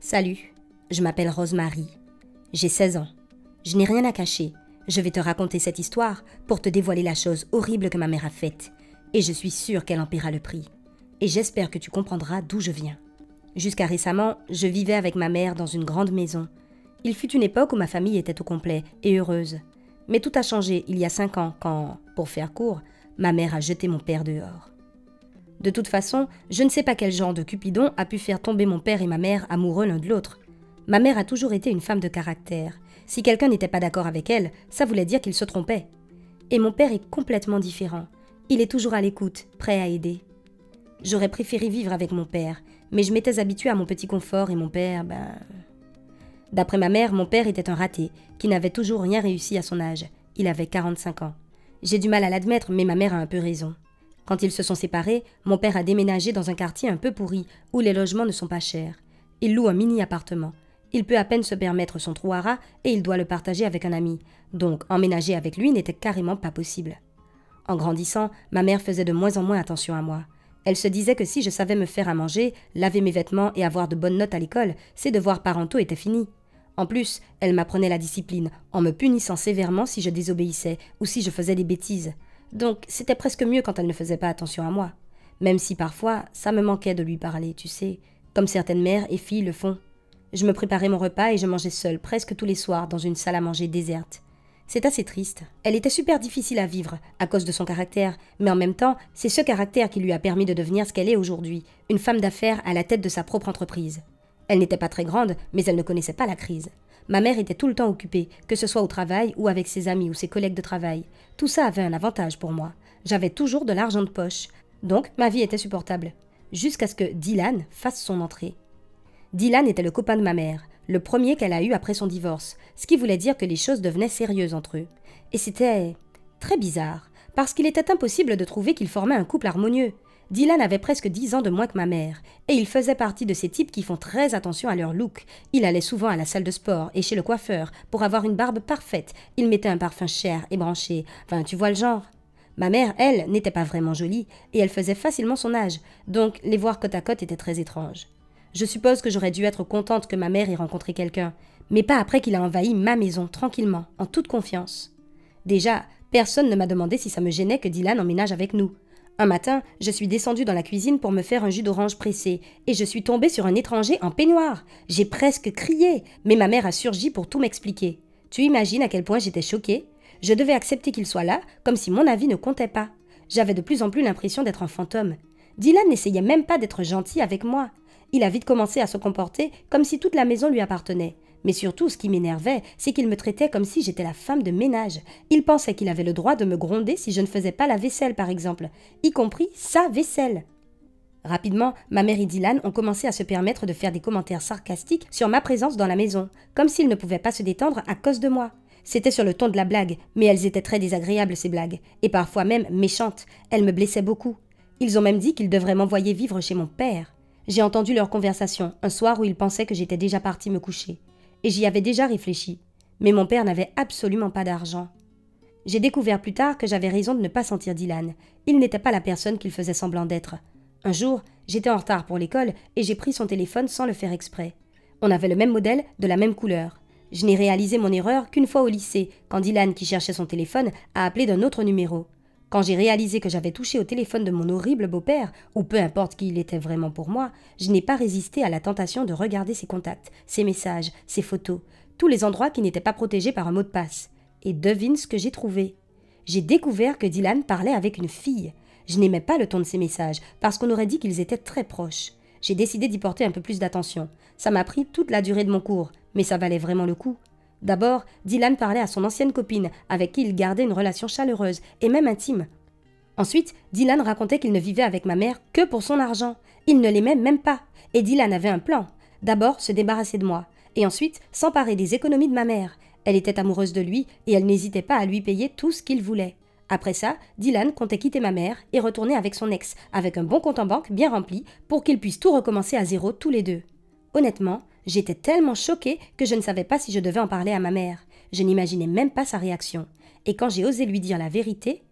Salut, je m'appelle Rosemary. J'ai 16 ans. Je n'ai rien à cacher. Je vais te raconter cette histoire pour te dévoiler la chose horrible que ma mère a faite. Et je suis sûre qu'elle en paiera le prix. Et j'espère que tu comprendras d'où je viens. Jusqu'à récemment, je vivais avec ma mère dans une grande maison. Il fut une époque où ma famille était au complet et heureuse. Mais tout a changé il y a 5 ans quand, pour faire court, ma mère a jeté mon père dehors. De toute façon, je ne sais pas quel genre de Cupidon a pu faire tomber mon père et ma mère amoureux l'un de l'autre. Ma mère a toujours été une femme de caractère. Si quelqu'un n'était pas d'accord avec elle, ça voulait dire qu'il se trompait. Et mon père est complètement différent. Il est toujours à l'écoute, prêt à aider. J'aurais préféré vivre avec mon père, mais je m'étais habituée à mon petit confort et mon père, D'après ma mère, mon père était un raté, qui n'avait toujours rien réussi à son âge. Il avait 45 ans. J'ai du mal à l'admettre, mais ma mère a un peu raison. Quand ils se sont séparés, mon père a déménagé dans un quartier un peu pourri, où les logements ne sont pas chers. Il loue un mini-appartement. Il peut à peine se permettre son trou à rats et il doit le partager avec un ami. Donc, emménager avec lui n'était carrément pas possible. En grandissant, ma mère faisait de moins en moins attention à moi. Elle se disait que si je savais me faire à manger, laver mes vêtements et avoir de bonnes notes à l'école, ses devoirs parentaux étaient finis. En plus, elle m'apprenait la discipline, en me punissant sévèrement si je désobéissais ou si je faisais des bêtises. Donc, c'était presque mieux quand elle ne faisait pas attention à moi. Même si parfois, ça me manquait de lui parler, tu sais, comme certaines mères et filles le font. Je me préparais mon repas et je mangeais seule presque tous les soirs dans une salle à manger déserte. C'est assez triste. Elle était super difficile à vivre à cause de son caractère, mais en même temps, c'est ce caractère qui lui a permis de devenir ce qu'elle est aujourd'hui, une femme d'affaires à la tête de sa propre entreprise. Elle n'était pas très grande, mais elle ne connaissait pas la crise. Ma mère était tout le temps occupée, que ce soit au travail ou avec ses amis ou ses collègues de travail. Tout ça avait un avantage pour moi. J'avais toujours de l'argent de poche. Donc, ma vie était supportable. Jusqu'à ce que Dylan fasse son entrée. Dylan était le copain de ma mère, le premier qu'elle a eu après son divorce, ce qui voulait dire que les choses devenaient sérieuses entre eux. Et c'était très bizarre, parce qu'il était impossible de trouver qu'ils formaient un couple harmonieux. Dylan avait presque 10 ans de moins que ma mère, et il faisait partie de ces types qui font très attention à leur look. Il allait souvent à la salle de sport et chez le coiffeur pour avoir une barbe parfaite. Il mettait un parfum cher et branché. Enfin, tu vois le genre. Ma mère, elle, n'était pas vraiment jolie, et elle faisait facilement son âge, donc les voir côte à côte était très étrange. Je suppose que j'aurais dû être contente que ma mère ait rencontré quelqu'un, mais pas après qu'il a envahi ma maison, tranquillement, en toute confiance. Déjà, personne ne m'a demandé si ça me gênait que Dylan emménage avec nous. Un matin, je suis descendue dans la cuisine pour me faire un jus d'orange pressé, et je suis tombée sur un étranger en peignoir. J'ai presque crié, mais ma mère a surgi pour tout m'expliquer. Tu imagines à quel point j'étais choquée? Je devais accepter qu'il soit là, comme si mon avis ne comptait pas. J'avais de plus en plus l'impression d'être un fantôme. Dylan n'essayait même pas d'être gentil avec moi. Il a vite commencé à se comporter comme si toute la maison lui appartenait. Mais surtout, ce qui m'énervait, c'est qu'il me traitait comme si j'étais la femme de ménage. Il pensait qu'il avait le droit de me gronder si je ne faisais pas la vaisselle, par exemple, y compris sa vaisselle. Rapidement, ma mère et Dylan ont commencé à se permettre de faire des commentaires sarcastiques sur ma présence dans la maison, comme s'ils ne pouvaient pas se détendre à cause de moi. C'était sur le ton de la blague, mais elles étaient très désagréables, ces blagues, et parfois même méchantes. Elles me blessaient beaucoup. Ils ont même dit qu'ils devraient m'envoyer vivre chez mon père. J'ai entendu leur conversation, un soir où ils pensaient que j'étais déjà partie me coucher. Et j'y avais déjà réfléchi. Mais mon père n'avait absolument pas d'argent. J'ai découvert plus tard que j'avais raison de ne pas sentir Dylan. Il n'était pas la personne qu'il faisait semblant d'être. Un jour, j'étais en retard pour l'école et j'ai pris son téléphone sans le faire exprès. On avait le même modèle, de la même couleur. Je n'ai réalisé mon erreur qu'une fois au lycée, quand Dylan, qui cherchait son téléphone, a appelé d'un autre numéro. Quand j'ai réalisé que j'avais touché au téléphone de mon horrible beau-père, ou peu importe qui il était vraiment pour moi, je n'ai pas résisté à la tentation de regarder ses contacts, ses messages, ses photos, tous les endroits qui n'étaient pas protégés par un mot de passe. Et devine ce que j'ai trouvé. J'ai découvert que Dylan parlait avec une fille. Je n'aimais pas le ton de ses messages, parce qu'on aurait dit qu'ils étaient très proches. J'ai décidé d'y porter un peu plus d'attention. Ça m'a pris toute la durée de mon cours, mais ça valait vraiment le coup. D'abord, Dylan parlait à son ancienne copine, avec qui il gardait une relation chaleureuse et même intime. Ensuite, Dylan racontait qu'il ne vivait avec ma mère que pour son argent. Il ne l'aimait même pas. Et Dylan avait un plan. D'abord, se débarrasser de moi. Et ensuite, s'emparer des économies de ma mère. Elle était amoureuse de lui et elle n'hésitait pas à lui payer tout ce qu'il voulait. Après ça, Dylan comptait quitter ma mère et retourner avec son ex, avec un bon compte en banque bien rempli, pour qu'ils puissent tout recommencer à zéro tous les deux. Honnêtement, j'étais tellement choquée que je ne savais pas si je devais en parler à ma mère. Je n'imaginais même pas sa réaction. Et quand j'ai osé lui dire la vérité,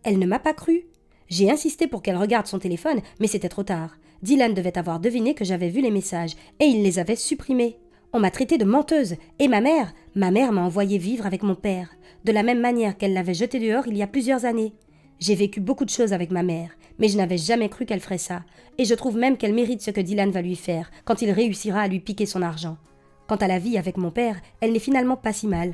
elle ne m'a pas cru. J'ai insisté pour qu'elle regarde son téléphone, mais c'était trop tard. Dylan devait avoir deviné que j'avais vu les messages et il les avait supprimés. On m'a traité de menteuse et ma mère m'a envoyé vivre avec mon père, de la même manière qu'elle l'avait jeté dehors il y a plusieurs années. J'ai vécu beaucoup de choses avec ma mère, mais je n'avais jamais cru qu'elle ferait ça, et je trouve même qu'elle mérite ce que Dylan va lui faire quand il réussira à lui piquer son argent. Quant à la vie avec mon père, elle n'est finalement pas si mal.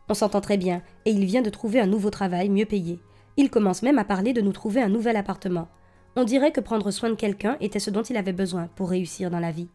On s'entend très bien, et il vient de trouver un nouveau travail mieux payé. Il commence même à parler de nous trouver un nouvel appartement. On dirait que prendre soin de quelqu'un était ce dont il avait besoin pour réussir dans la vie.